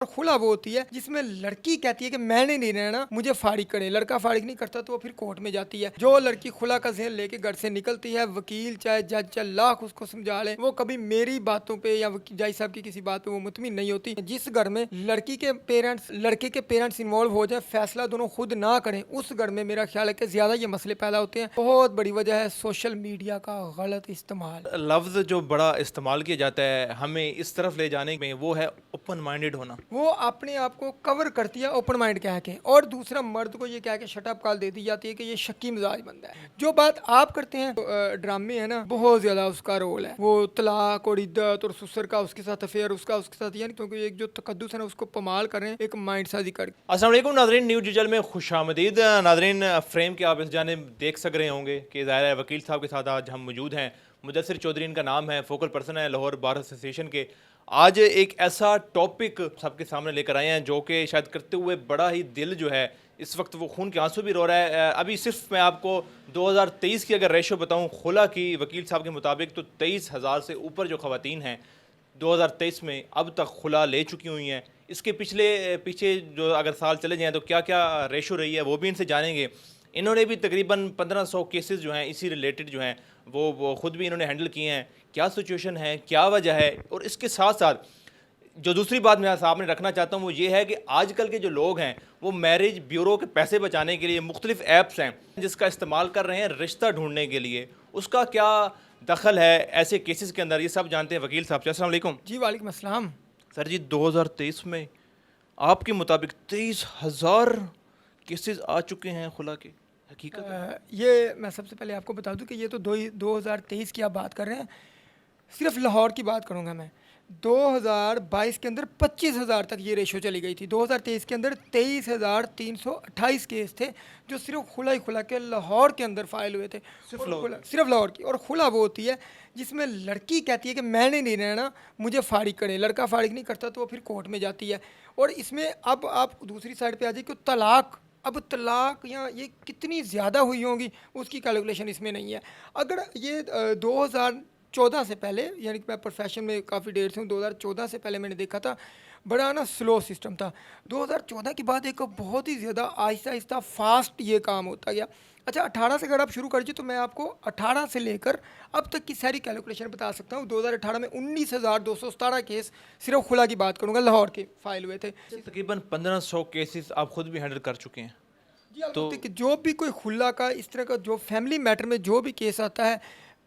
और खुला वो होती है जिसमें लड़की कहती है कि मैंने नहीं रहना, मुझे फारिग करें। लड़का फारिग नहीं करता तो वो फिर कोर्ट में जाती है। जो लड़की खुला का ज़हन लेके घर से निकलती है, वकील चाहे जज चाहे लाख उसको समझा ले, वो कभी मेरी बातों पे या जज साहब की किसी बात पे वो मुतमिन नहीं होती। जिस घर में लड़की के पेरेंट्स लड़के के पेरेंट्स इन्वॉल्व हो जाए, फैसला दोनों खुद ना करें, उस घर में मेरा ख्याल है कि ज़्यादा ये मसले पैदा होते हैं। बहुत बड़ी वजह है सोशल मीडिया का गलत इस्तेमाल। लफ्ज़ जो बड़ा इस्तेमाल किया जाता है हमें इस तरफ ले जाने में, वो है ओपन माइंडेड होना। वो अपने आप को कवर करती है ओपन माइंड कह के, और दूसरा मर्द को ये कह के शटअप कॉल दे दी जाती है कि ये शक्की मिजाज बंदा है। जो बात आप करते हैं ड्रामे है ना, बहुत ज्यादा उसका रोल है। वो तलाक और इद्दत और ससुर का उसके साथ अफेयर, उसका उसके साथ, यानी क्योंकि एक जो तकद्दुस है ना उसको पमाल कर रहे हैं एक माइंड साजी कर। अस्सलाम वालेकुम नाज़रीन, न्यूज़ डिजिटल में खुशामदीद। नाज़रीन, फ्रेम के आप इस जानिब देख सक रहे होंगे कि ज़ाहिर है वकील साहब के साथ आज हम मौजूद हैं। मुदस्सिर चौधरी इनका नाम है, फोकल पर्सन है लाहौर बार एसोसिएशन के। आज एक ऐसा टॉपिक सबके सामने लेकर आए हैं जो कि शायद करते हुए बड़ा ही दिल जो है इस वक्त वो खून के आंसू भी रो रहा है। अभी सिर्फ मैं आपको 2023 की अगर रेशो बताऊं खुला की, वकील साहब के मुताबिक तो 23,000 से ऊपर जो ख़वातीन हैं 2023 में अब तक खुला ले चुकी हुई हैं। इसके पीछे जो अगर साल चले जाएँ तो क्या क्या रेशो रही है वो भी इनसे जानेंगे। इन्होंने भी तकरीबन 1500 केसेस जो हैं इसी रिलेटेड जो हैं वो ख़ुद भी इन्होंने हैंडल किए हैं। क्या सिचुएशन है, क्या वजह है, और इसके साथ साथ जो दूसरी बात मैं सामने रखना चाहता हूँ वो ये है कि आजकल के जो लोग हैं वो मैरिज ब्यूरो के पैसे बचाने के लिए मुख्तलिफ ऐप्स हैं जिसका इस्तेमाल कर रहे हैं रिश्ता ढूंढने के लिए। उसका क्या दखल है ऐसे केसेस के अंदर, ये सब जानते हैं वकील साहब से। अस्सलाम वालेकुम। जी वालेकुम अस्सलाम। सर जी, 2023 में आपके मुताबिक 23,000 केसेस आ चुके हैं खुला के, हकीकत है? ये मैं सबसे पहले आपको बता दूं कि ये तो 2023 की आप बात कर रहे हैं। सिर्फ लाहौर की बात करूंगा मैं। 2022 के अंदर 25,000 तक ये रेशो चली गई थी। 2023 के अंदर 23,328 केस थे जो सिर्फ खुला ही खुला के लाहौर के अंदर फाइल हुए थे। सिर्फ लाहौर की। और खुला वो होती है जिसमें लड़की कहती है कि मैंने नहीं रहना, मुझे फारिग करें। लड़का फारिग नहीं करता तो वो फिर कोर्ट में जाती है। और इसमें अब आप दूसरी साइड पे आ जाइए कि तलाक, अब तलाक या ये कितनी ज़्यादा हुई होंगी उसकी कैलकुलेशन इसमें नहीं है। अगर ये 2014 से पहले, यानी कि मैं प्रोफेशन में काफ़ी देर से हूँ, 2014 से पहले मैंने देखा था बड़ा ना स्लो सिस्टम था। 2014 के बाद एक बहुत ही ज़्यादा आहिस्ता आहिस्ता फास्ट ये काम होता गया। अच्छा, 18 से अगर आप शुरू कर दीजिए तो मैं आपको 18 से लेकर अब तक की सारी कैलकुलेशन बता सकता हूँ। 2018 में 19,217 केस सिर्फ खुला की बात करूँगा लाहौर के फाइल हुए थे। तकरीबन 1500 केसेस आप खुद भी हैंडल कर चुके हैं। जी तो कि जो भी कोई खुला का इस तरह का जो फैमिली मैटर में जो भी केस आता है,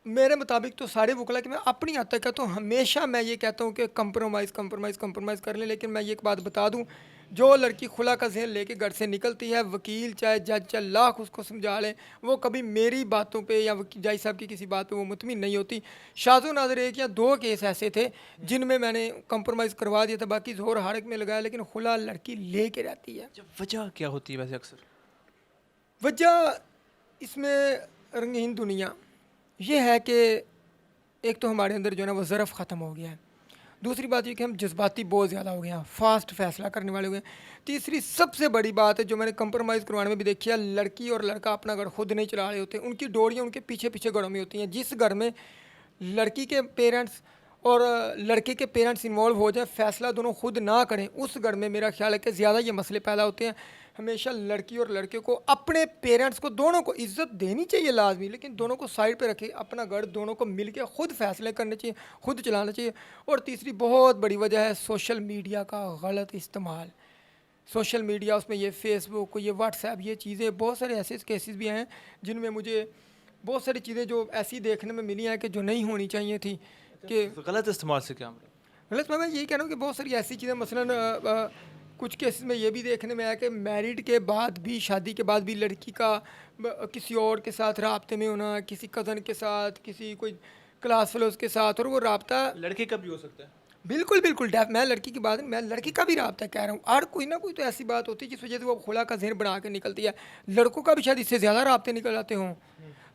मेरे मुताबिक तो सारे वकला कि मैं अपनी हद तक कहता हूँ, हमेशा मैं ये कहता हूँ कि कंप्रोमाइज़ कर लें। लेकिन मैं ये एक बात बता दूँ, जो लड़की खुला का जहन लेके घर से निकलती है, वकील चाहे जज चाहे लाख उसको समझा लें, वो कभी मेरी बातों पे या जज साहब की किसी बात पे वो मुतमिन नहीं होती। शाज़ो नाज़र एक या दो केस ऐसे थे जिनमें मैंने कंप्रोमाइज़ करवा दिया था, बाकी जोर हारक में लगाया, लेकिन खुला लड़की ले के रहती है। वजह क्या होती है वैसे अक्सर? वजह इसमें रंगीन दुनिया ये है कि एक तो हमारे अंदर जो है ना वो ज़रफ़ ख़त्म हो गया है। दूसरी बात ये कि हम जज्बाती बहुत ज़्यादा हो गए हैं, फास्ट फैसला करने वाले हो गए हैं। तीसरी सबसे बड़ी बात है जो मैंने कंप्रोमाइज़ करवाने में भी देखी है, लड़की और लड़का अपना घर खुद नहीं चला रहे होते, उनकी डोरियाँ उनके पीछे पीछे घरों में होती हैं। जिस घर में लड़की के पेरेंट्स और लड़के के पेरेंट्स इन्वॉल्व हो जाए, फैसला दोनों खुद ना करें, उस घर में मेरा ख्याल है कि ज़्यादा ये मसले पैदा होते हैं। हमेशा लड़की और लड़के को अपने पेरेंट्स को दोनों को इज़्ज़त देनी चाहिए लाजमी, लेकिन दोनों को साइड पे रखे, अपना घर दोनों को मिल के खुद फैसले करने चाहिए, खुद चलाना चाहिए। और तीसरी बहुत बड़ी वजह है सोशल मीडिया का गलत इस्तेमाल। सोशल मीडिया, उसमें ये फेसबुक, ये व्हाट्सएप, ये चीज़ें, बहुत सारे ऐसे केसेस भी हैं जिनमें मुझे बहुत सारी चीज़ें जो ऐसी देखने में मिली हैं कि जो नहीं होनी चाहिए थी। कि तो गलत इस्तेमाल से क्या मतलब? गलत मैं यही कह रहा हूँ कि बहुत सारी ऐसी चीज़ें, मसलन कुछ केसेस में ये भी देखने में आया कि मैरिड के बाद भी, शादी के बाद भी लड़की का किसी और के साथ राब्ते में होना, किसी कज़न के साथ, किसी कोई क्लास फेलोज़ के साथ, और वो राब्ता लड़के का भी हो सकता है। बिल्कुल बिल्कुल मैं लड़की की बात, मैं लड़की का भी राब्ता कह रहा हूँ। और कोई ना कोई तो ऐसी बात होती है जिस वजह से वो खुला का जहर बना के निकलती है। लड़कों का भी शायद इससे ज़्यादा राब्ते निकल आते हों।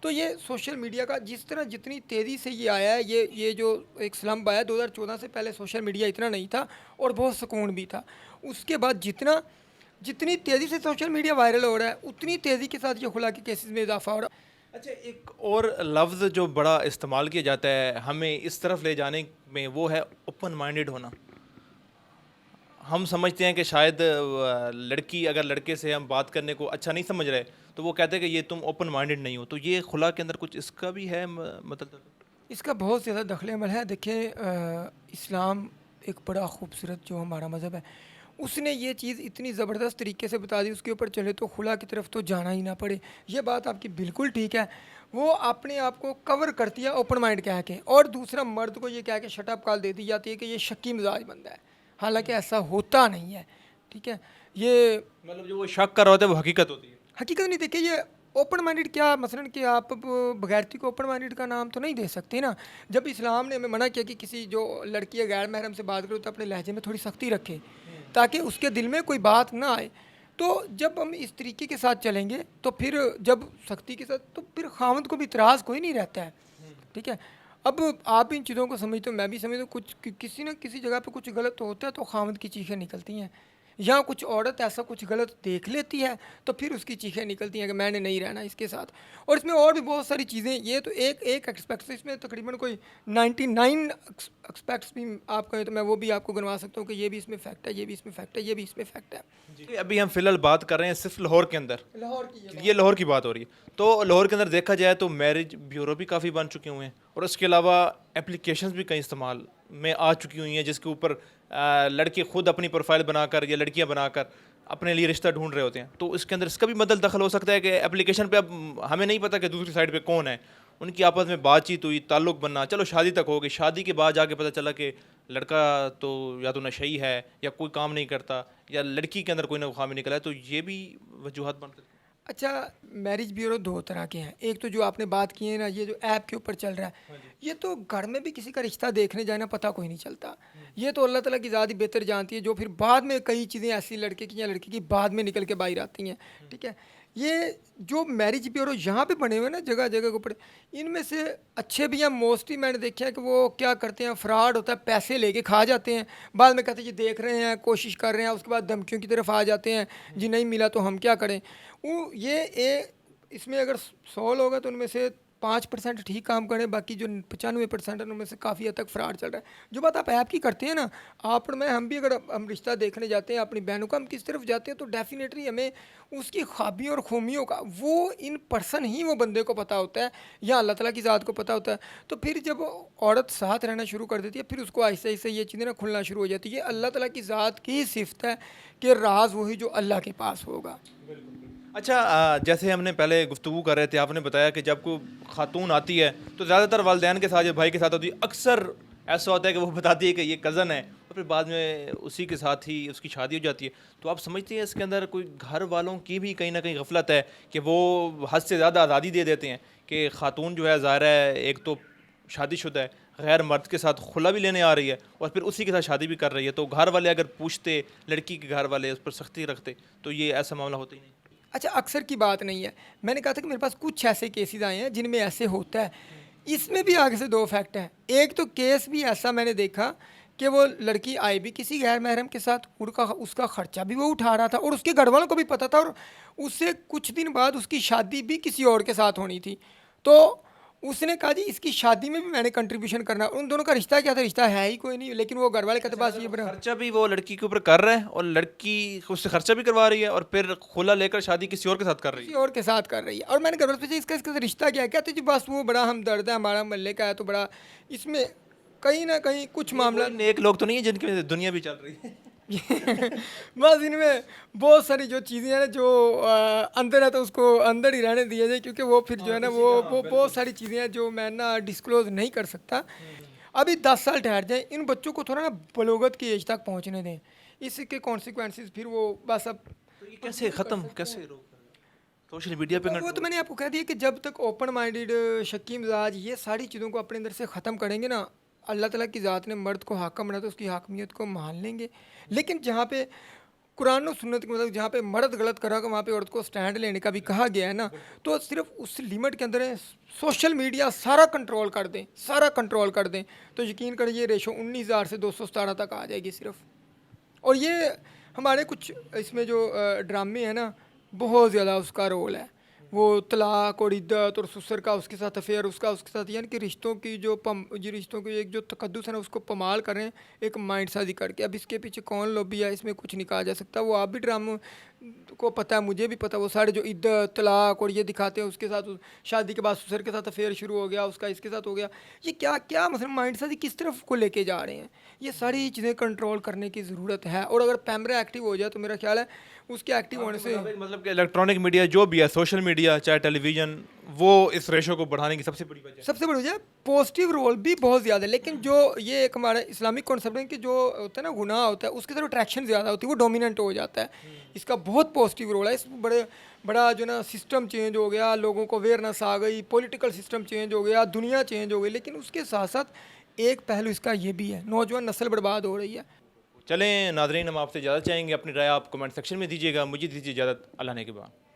तो ये सोशल मीडिया का जिस तरह जितनी तेज़ी से ये आया है, ये जो एक स्लम्प आया 2014 से पहले सोशल मीडिया इतना नहीं था और बहुत सुकून भी था। उसके बाद जितनी तेज़ी से सोशल मीडिया वायरल हो रहा है, उतनी तेज़ी के साथ ये खुला के केसेस में इजाफा हो रहा है। अच्छा, एक और लफ्ज़ जो बड़ा इस्तेमाल किया जाता है हमें इस तरफ ले जाने में, वो है ओपन माइंडेड होना। हम समझते हैं कि शायद लड़की अगर लड़के से हम बात करने को अच्छा नहीं समझ रहे तो वो कहते हैं कि ये तुम ओपन माइंडेड नहीं हो, तो ये खुला के अंदर कुछ इसका भी है मतलब? इसका बहुत ज़्यादा दखल अमल है। देखिए इस्लाम एक बड़ा खूबसूरत जो हमारा मज़हब है, उसने ये चीज़ इतनी ज़बरदस्त तरीके से बता दी, उसके ऊपर चले तो खुला की तरफ तो जाना ही ना पड़े। ये बात आपकी बिल्कुल ठीक है। वो अपने आप को कवर करती है ओपन माइंड कह के, और दूसरा मर्द को ये कह के शट अप कॉल दे दी जाती है कि ये शक्की मिजाज बंदा है, हालांकि ऐसा होता नहीं है। ठीक है, ये मतलब जो वो शक कर रहा होता है वो हकीकत होती है। हकीकत नहीं। देखिए ये ओपन माइंडेड क्या, मसलन कि आप अब बगैरती को ओपन माइंडेड का नाम तो नहीं दे सकते ना। जब इस्लाम ने हमें मना किया कि किसी जो लड़की या गैर महरम से बात करो तो अपने लहजे में थोड़ी सख्ती रखे ताकि उसके दिल में कोई बात ना आए, तो जब हम इस तरीके के साथ चलेंगे तो फिर जब सख्ती के साथ, तो फिर खामद को भी इतराज़ कोई नहीं रहता है। ठीक है, अब आप इन चीज़ों को समझते हो, मैं भी समझता हूँ, कुछ किसी न किसी जगह पे कुछ गलत होता है तो खामद की चीखें निकलती हैं, या कुछ औरत ऐसा कुछ गलत देख लेती है तो फिर उसकी चीखें निकलती हैं कि मैंने नहीं रहना इसके साथ। और इसमें और भी बहुत सारी चीज़ें, ये तो एक एक एक्सपेक्ट, इसमें तकरीबन कोई 99 एक्सपेक्ट्स भी आप कहें तो मैं वो भी आपको गिनवा सकता हूँ कि ये भी इसमें फैक्ट है, ये भी इसमें फैक्ट है, ये भी इसमें फैक्ट है। जी, अभी हम फिलहाल बात कर रहे हैं सिर्फ लाहौर के अंदर, लाहौर की ये लाहौर की बात हो रही है। तो लाहौर के अंदर देखा जाए तो मैरिज ब्यूरो भी काफ़ी बन चुके हुए हैं, और उसके अलावा एप्लीकेशंस भी कई इस्तेमाल में आ चुकी हुई हैं जिसके ऊपर लड़के खुद अपनी प्रोफाइल बनाकर या लड़कियां बनाकर अपने लिए रिश्ता ढूंढ रहे होते हैं। तो इसके अंदर इसका भी मदद दखल हो सकता है कि एप्लीकेशन पे अब हमें नहीं पता कि दूसरी साइड पे कौन है, उनकी आपस में बातचीत हुई, ताल्लुक़ बनना, चलो शादी तक हो गई, शादी के बाद जाके पता चला कि लड़का तो या तो नशई है या कोई काम नहीं करता, या लड़की के अंदर कोई ना खामी निकला है, तो ये भी वजूहत बन सकती है। अच्छा, मैरिज ब्यूरो दो तरह के हैं। एक तो जो आपने बात की है ना, ये जो ऐप के ऊपर चल रहा है, ये तो घर में भी किसी का रिश्ता देखने जाए ना पता कोई नहीं चलता। ये तो अल्लाह ताला की ज़ात ही बेहतर जानती है, जो फिर बाद में कई चीज़ें ऐसी लड़के की या लड़की की बाद में निकल के बाहर आती हैं। ठीक है, ये जो मैरिज ब्यूरो यहाँ पे बने हुए हैं ना जगह जगह के ऊपर, इनमें से अच्छे भी हैं। मोस्टली मैंने देखा है कि वो क्या करते हैं, फ्रॉड होता है, पैसे लेके खा जाते हैं, बाद में कहते हैं जी देख रहे हैं, कोशिश कर रहे हैं, उसके बाद धमकियों की तरफ आ जाते हैं, जी नहीं मिला तो हम क्या करें। वो इसमें अगर 100 लोग हैं तो उनमें से 5% ठीक काम करें, बाकी जो 95% है उनमें से काफ़ी हद तक फ्रॉड चल रहा है। जो बात आप ऐप की करते हैं ना, आप और मैं, हम भी अगर हम रिश्ता देखने जाते हैं अपनी बहनों का, हम किस तरफ जाते हैं तो डेफिनेटली हमें उसकी ख़ाबियों और खूमियों का वो इन पर्सन ही वो बंदे को पता होता है या अल्लाह ताला की ज़ात को पता होता है। तो फिर जब औरत साथ रहना शुरू कर देती है फिर उसको आहिस्ता आहिस्ता ये चीज़ें ना खुलना शुरू हो जाती है। अल्लाह ताला की ज़ात की ही सिफत है कि राज वही जो अल्लाह के पास होगा। अच्छा, जैसे हमने पहले गुफ्तगू कर रहे थे, आपने बताया कि जब कोई खातून आती है तो ज़्यादातर वालिदैन के साथ या भाई के साथ होती है, अक्सर ऐसा होता है कि वो बताती है कि ये कज़न है, और फिर बाद में उसी के साथ ही उसकी शादी हो जाती है। तो आप समझते हैं इसके अंदर कोई घर वालों की भी कहीं ना कहीं गफलत है कि वो हद से ज़्यादा आज़ादी दे देते हैं कि खातून जो है ज़ाहिर है एक तो शादीशुदा है, गैर मर्द के साथ खुला भी लेने आ रही है और फिर उसी के साथ शादी भी कर रही है, तो घर वाले अगर पूछते, लड़की के घर वाले उस पर सख्ती रखते, तो ये ऐसा मामला होता ही नहीं। अच्छा, अक्सर की बात नहीं है। मैंने कहा था कि मेरे पास कुछ ऐसे केसेस आए हैं जिनमें ऐसे होता है। इसमें भी आगे से दो फैक्ट हैं। एक तो केस भी ऐसा मैंने देखा कि वो लड़की आई भी किसी गैर महरम के साथ, उनका उसका ख़र्चा भी वो उठा रहा था और उसके घर वालों को भी पता था, और उससे कुछ दिन बाद उसकी शादी भी किसी और के साथ होनी थी। तो उसने कहा जी इसकी शादी में भी मैंने कंट्रीब्यूशन करना। उन दोनों का रिश्ता क्या था, रिश्ता है ही कोई नहीं, लेकिन वो घर वाले कहते बस ये बना। खर्चा भी वो लड़की के ऊपर कर रहा है और लड़की उससे खर्चा भी करवा रही है और फिर खुला लेकर शादी किसी और के साथ कर रही किसी है। और के साथ कर रही है। और मैंने घर वालों से पूछा इसका रिश्ता क्या है, कहते जी बस वो बड़ा हमदर्द है, हमारा मोहल्ले का है, तो बड़ा इसमें कहीं ना कहीं कुछ मामला नेक लोग तो नहीं है जिनकी दुनिया भी चल रही है। बस इनमें बहुत सारी जो चीज़ें हैं ना जो अंदर है तो उसको अंदर ही रहने दिया जाए, क्योंकि वो फिर जो है ना वो बहुत सारी चीज़ें हैं जो मैं ना डिस्क्लोज नहीं कर सकता। अभी 10 साल ठहर जाए, इन बच्चों को थोड़ा ना बलोगत की एज तक पहुंचने दें, इसके कॉन्सिक्वेंसेस फिर वो बस अब तो ये कैसे ख़त्म, कैसे सोशल मीडिया पे वो तो मैंने आपको कह दिया कि जब तक ओपन माइंडेड, शकीम मिजाज, ये सारी चीज़ों को अपने अंदर से ख़त्म करेंगे ना, अल्लाह ताला की ज़ात ने मर्द को हाकम बना तो उसकी हाकमियत को मान लेंगे। लेकिन जहाँ पे कुरान और सुन्नत के मतलब जहाँ पे मर्द गलत कर रहा है वहाँ पे औरत को स्टैंड लेने का भी कहा गया है ना, तो सिर्फ उस लिमिट के अंदर है। सोशल मीडिया सारा कंट्रोल कर दें, सारा कंट्रोल कर दें, तो यकीन करें ये रेशो 19,000 से 217 तक आ जाएगी सिर्फ। और ये हमारे कुछ इसमें जो ड्रामे हैं ना, बहुत ज़्यादा उसका रोल है। वो तलाक और इद्दत और ससुर का उसके साथ अफेयर, उसका उसके साथ, यानी कि रिश्तों की जो रिश्तों की एक जो तकद्दुस है ना, उसको पमाल कर रहे हैं एक माइंड साजी करके। अब इसके पीछे कौन लॉबी है, इसमें कुछ नहीं कहा जा सकता। वो आप भी ड्रामा को पता है, मुझे भी पता, वो सारे जो इद्दत तलाक और ये दिखाते हैं, उसके साथ शादी के बाद ससुर के साथ अफेयर शुरू हो गया, उसका इसके साथ हो गया। ये क्या क्या मतलब माइंड साजी किस तरफ को लेके जा रहे हैं, ये सारी चीज़ें कंट्रोल करने की ज़रूरत है। और अगर पैमरा एक्टिव हो जाए तो मेरा ख्याल है उसके एक्टिव होने से मतलब कि इलेक्ट्रॉनिक मीडिया जो भी है, सोशल मीडिया चाहे टेलीविज़न, वो इस रेशो को बढ़ाने की सबसे बड़ी वजह है। सबसे बड़ी वजह पॉजिटिव रोल भी बहुत ज़्यादा है, लेकिन जो ये एक हमारा इस्लामिक कॉन्सेप्ट है कि जो होता है ना गुनाह होता है, उसकी तरफ अट्रैक्शन ज़्यादा होती है, वो डोमिनेंट हो जाता है। इसका बहुत पॉजिटिव रोल है, इस बड़ा जो ना सिस्टम चेंज हो गया, लोगों को अवेयरनेस आ गई, पॉलिटिकल सिस्टम चेंज हो गया, दुनिया चेंज हो गई। लेकिन उसके साथ साथ एक पहलू इसका ये भी है, नौजवान नस्ल बर्बाद हो रही है। चलें नाज़रीन, हम आपसे इजाज़त चाहेंगे, अपनी राय आप कमेंट सेक्शन में दीजिएगा। मुझे दीजिए इजाज़त, अल्लाह ने के बाद।